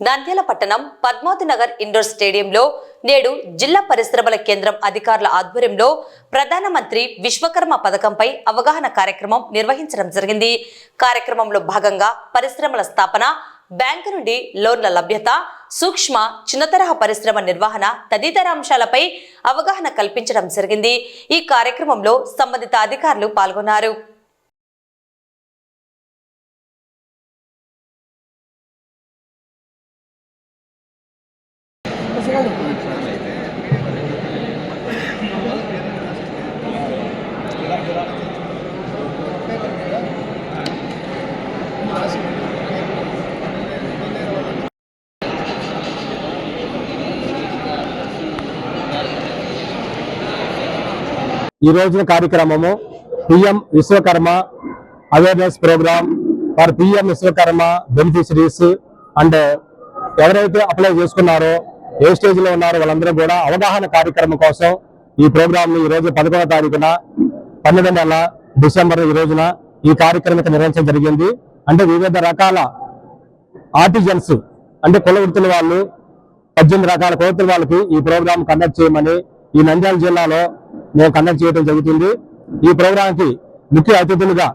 నంద్యాల పట్టణం పద్మావతి నగర్ ఇండోర్ స్టేడియంలో నేడు జిల్లా పరిశ్రమల కేంద్రం అధికారుల ఆధ్వర్యంలో ప్రధానమంత్రి విశ్వకర్మ పథకంపై అవగాహన కార్యక్రమం నిర్వహించడం జరిగింది. కార్యక్రమంలో భాగంగా పరిశ్రమల స్థాపన, బ్యాంకు నుండి లోన్ల లభ్యత, సూక్ష్మ చిన్నతరహా పరిశ్రమ నిర్వహణ తదితర అంశాలపై అవగాహన కల్పించడం జరిగింది. ఈ కార్యక్రమంలో సంబంధిత అధికారులు పాల్గొన్నారు. ఈ రోజున కార్యక్రమము PM Vishwakarma awareness programme for PM Vishwakarma beneficiaries and ఎవరైతే అప్లై చేసుకున్నారో ఏ స్టేజ్ లో ఉన్నారో వాళ్ళందరూ కూడా అవగాహన కార్యక్రమం కోసం ఈ ప్రోగ్రామ్ ని ఈ రోజు 11వ తారీఖున 12వ నెల డిసెంబర్ ఈ రోజున ఈ కార్యక్రమం నిర్వహించడం జరిగింది. అంటే వివిధ రకాల ఆర్టిజన్స్ అంటే కుల వృత్తుల వాళ్ళు 18 రకాల కుల వృత్తుల వాళ్ళకి ఈ ప్రోగ్రామ్ కండక్ట్ చేయమని ఈ నంద్యాల జిల్లాలో మేము కండక్ట్ చేయడం జరుగుతుంది. ఈ ప్రోగ్రామ్ కి ముఖ్య అతిథులుగా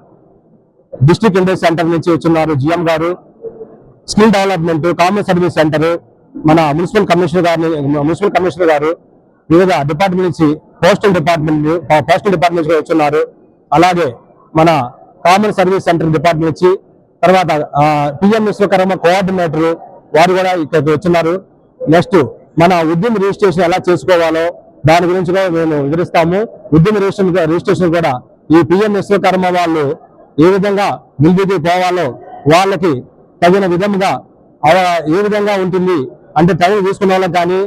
డిస్ట్రిక్ట్ ఇండస్ట్రీ సెంటర్ నుంచి వచ్చినారు జిఎం గారు, skill development, common service centre, మన మున్సిపల్ కమిషనర్ గారు, వివిధ డిపార్ట్మెంట్ నుంచి పోస్టల్ డిపార్ట్మెంట్ వచ్చున్నారు. అలాగే మన కామన్ సర్వీస్ సెంటర్ డిపార్ట్మెంట్ నుంచి, తర్వాత పిఎం విశ్వకర్మ కోఆర్డినేటర్ వారు కూడా ఇక్కడికి వచ్చినారు. నెక్స్ట్ మన ఉద్యమ రిజిస్ట్రేషన్ ఎలా చేసుకోవాలో దాని గురించి కూడా మేము వివరిస్తాము. ఉద్యమ రిజిస్ట్రేషన్ కూడా ఈ పిఎం విశ్వకర్మ వాళ్ళు ఏ విధంగా ముందుకు పోవాలో వాళ్ళకి తగిన విధంగా ఏ విధంగా ఉంటుంది అంటే టైం తీసుకునే వాళ్ళకి కానీ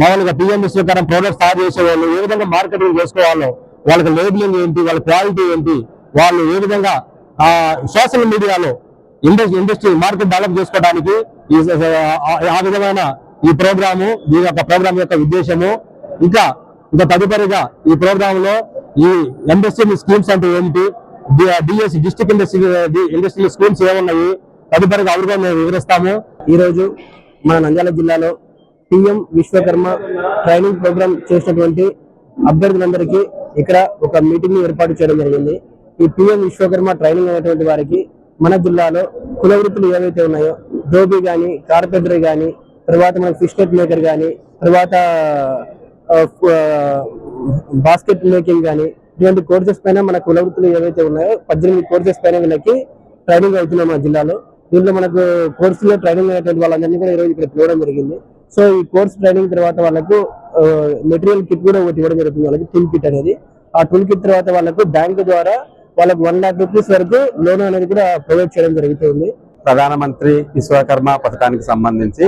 మామూలుగా పిఎం విశ్వకర్మ ప్రోడక్ట్స్ తయారు చేసే వాళ్ళు ఏ విధంగా మార్కెటింగ్ చేసుకోవాలో, వాళ్ళకి లేబులింగ్ ఏంటి, వాళ్ళ క్వాలిటీ ఏంటి, వాళ్ళు ఏ విధంగా సోషల్ మీడియాలో ఇండస్ట్రీ మార్కెట్ డెవలప్ చేసుకోవడానికి ఆ విధమైన ఈ ప్రోగ్రాము దీని యొక్క ప్రోగ్రామ్ యొక్క ఉద్దేశము. ఇంకా తదుపరిగా ఈ ప్రోగ్రామ్ లో ఈ ఇండస్ట్రియల్ స్కీమ్స్ అంటే ఏంటి, డిఎస్ డిస్ట్రిక్ట్ ఇండస్ట్రియల్ స్కీమ్స్ ఏమున్నాయి తదుపరిగా అవగాహన మేము వివరిస్తాము. ఈ రోజు మన నంద్యాల జిల్లాలో పిఎం విశ్వకర్మ ట్రైనింగ్ ప్రోగ్రామ్ చేసినటువంటి అభ్యర్థులందరికీ ఇక్కడ ఒక మీటింగ్ ఏర్పాటు చేయడం జరిగింది. ఈ పిఎం విశ్వకర్మ ట్రైనింగ్ అనేటువంటి వారికి మన జిల్లాలో కుల వృత్తులు ఏవైతే ఉన్నాయో ధోబీ కానీ, కార్పెంటరీ కానీ, తర్వాత మన ఫిష్ నెట్ మేకర్ కానీ, తర్వాత బాస్కెట్ మేకింగ్ కానీ, ఇటువంటి కోర్సెస్ పైన మన కుల వృత్తులు ఏవైతే ఉన్నాయో 18 కోర్సెస్ పైన వీళ్ళకి ట్రైనింగ్ అవుతున్నాం మన జిల్లాలో. దీంట్లో మనకు కోర్సులో ట్రైనింగ్ అయినటువంటి వాళ్ళందరినీ కూడా ఈరోజు ఇక్కడ పిలవడం జరిగింది. సో ఈ కోర్స్ ట్రైనింగ్ తర్వాత వాళ్ళకు మెటీరియల్ కిట్ కూడా ఒకటి ఇవ్వడం జరుగుతుంది, వాళ్ళకి టూల్ కిట్ అనేది. ఆ టూల్ కిట్ తర్వాత వాళ్ళకు బ్యాంకు ద్వారా వాళ్ళకు 1 lakh rupees వరకు లోన్ అనేది కూడా ప్రొవైడ్ చేయడం జరుగుతుంది. ప్రధానమంత్రి విశ్వకర్మ పథకానికి సంబంధించి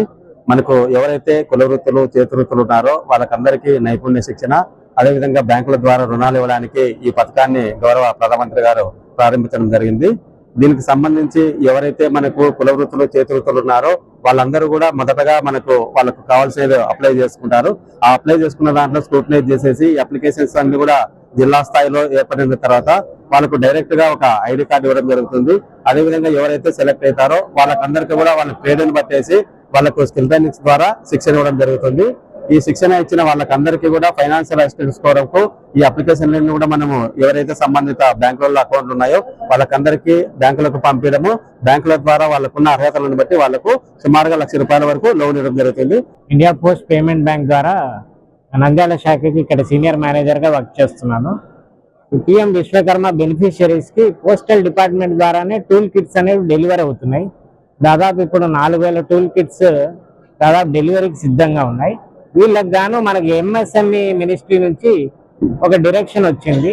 మనకు ఎవరైతే కుల వృత్తులు, చేతి వృత్తులు ఉన్నారో వాళ్ళకందరికీ నైపుణ్య శిక్షణ, అదేవిధంగా బ్యాంకుల ద్వారా రుణాలు ఇవ్వడానికి ఈ పథకాన్ని గౌరవ ప్రధానమంత్రి గారు ప్రారంభించడం జరిగింది. దీనికి సంబంధించి ఎవరైతే మనకు కుల వృత్తులు, చేతి వృత్తులు ఉన్నారో వాళ్ళందరూ కూడా మొదటగా వాళ్ళకు కావాల్సినవి అప్లై చేసుకుంటారు. ఆ అప్లై చేసుకున్న దాంట్లో స్క్రూటనైజ్ చేసేసి అప్లికేషన్స్ అన్ని కూడా జిల్లా స్థాయిలో ఏర్పడిన తర్వాత వాళ్ళకు డైరెక్ట్ గా ఒక ఐడి కార్డు ఇవ్వడం జరుగుతుంది. అదేవిధంగా ఎవరైతే సెలెక్ట్ అవుతారో వాళ్ళకందరికీ కూడా వాళ్ళ ట్రేడ్ని బట్టేసి వాళ్ళకు స్కిల్ ట్రైనింగ్స్ ద్వారా శిక్షణ ఇవ్వడం జరుగుతుంది. ఈ శిక్షణ ఇచ్చిన వాళ్ళకందరికీ కూడా ఫైనాన్షియల్ అసిస్టెన్స్ కొరకు ఈ అప్లికేషన్లను కూడా మనము ఎవరైతే సంబంధిత బ్యాంకులలో అకౌంట్లు ఉన్నాయో వాళ్ళకందరికీ బ్యాంకులకు పంపించడము, బ్యాంకుల ద్వారా వాళ్ళకున్న అర్హతలను బట్టి వాళ్ళకు సుమారుగా ₹1,00,000 వరకు లోన్ ఇవ్వడం జరుగుతుంది. ఇండియా పోస్ట్ పేమెంట్ బ్యాంక్ ద్వారా నంద్యాల శాఖకి ఇక్కడ సీనియర్ మేనేజర్ గా వర్క్ చేస్తున్నాను. పిఎం విశ్వకర్మ బెనిఫిషరీస్ కి పోస్టల్ డిపార్ట్మెంట్ ద్వారానే టూల్ కిట్స్ అనేవి డెలివరీ అవుతున్నాయి. దాదాపు ఇప్పుడు 4,000 టూల్ కిట్స్ దాదాపు డెలివరీకి సిద్ధంగా ఉన్నాయి. వీళ్ళకి గాను మనకి ఎంఎస్ఎంఈ మినిస్ట్రీ నుంచి ఒక డైరెక్షన్ వచ్చింది.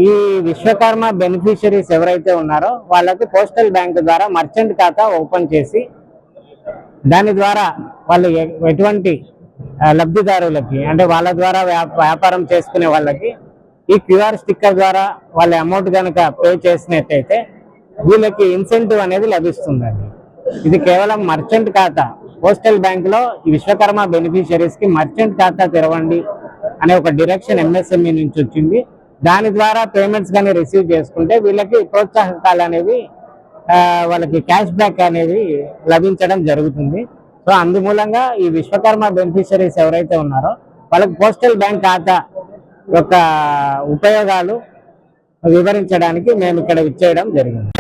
ఈ విశ్వకర్మ బెనిఫిషరీస్ ఎవరైతే ఉన్నారో వాళ్ళకి పోస్టల్ బ్యాంక్ ద్వారా మర్చెంట్ ఖాతా ఓపెన్ చేసి దాని ద్వారా వాళ్ళు ఎటువంటి లబ్ధిదారులకి అంటే వాళ్ళ ద్వారా వ్యాపారం చేసుకునే వాళ్ళకి ఈ క్యూఆర్ స్టిక్కర్ ద్వారా వాళ్ళ అమౌంట్ కనుక పే చేసినట్టయితే వీళ్ళకి ఇన్సెంటివ్ అనేది లభిస్తుందండి. ఇది కేవలం మర్చెంట్ ఖాతా పోస్టల్ బ్యాంక్ లో ఈ విశ్వకర్మ బెనిఫిషరీస్ కి మర్చెంట్ ఖాతా తెరవండి అనే ఒక డైరెక్షన్ ఎంఎస్ఎంఈ నుంచి వచ్చింది. దాని ద్వారా పేమెంట్స్ కానీ రిసీవ్ చేసుకుంటే వీళ్ళకి ప్రోత్సాహకాలు అనేవి వాళ్ళకి క్యాష్ బ్యాక్ అనేది లభించడం జరుగుతుంది. సో అందుమూలంగా ఈ విశ్వకర్మ బెనిఫిషరీస్ ఎవరైతే ఉన్నారో వాళ్ళకి పోస్టల్ బ్యాంక్ ఖాతా యొక్క ఉపయోగాలు వివరించడానికి మేము ఇక్కడ ఇచ్చేయడం జరిగింది.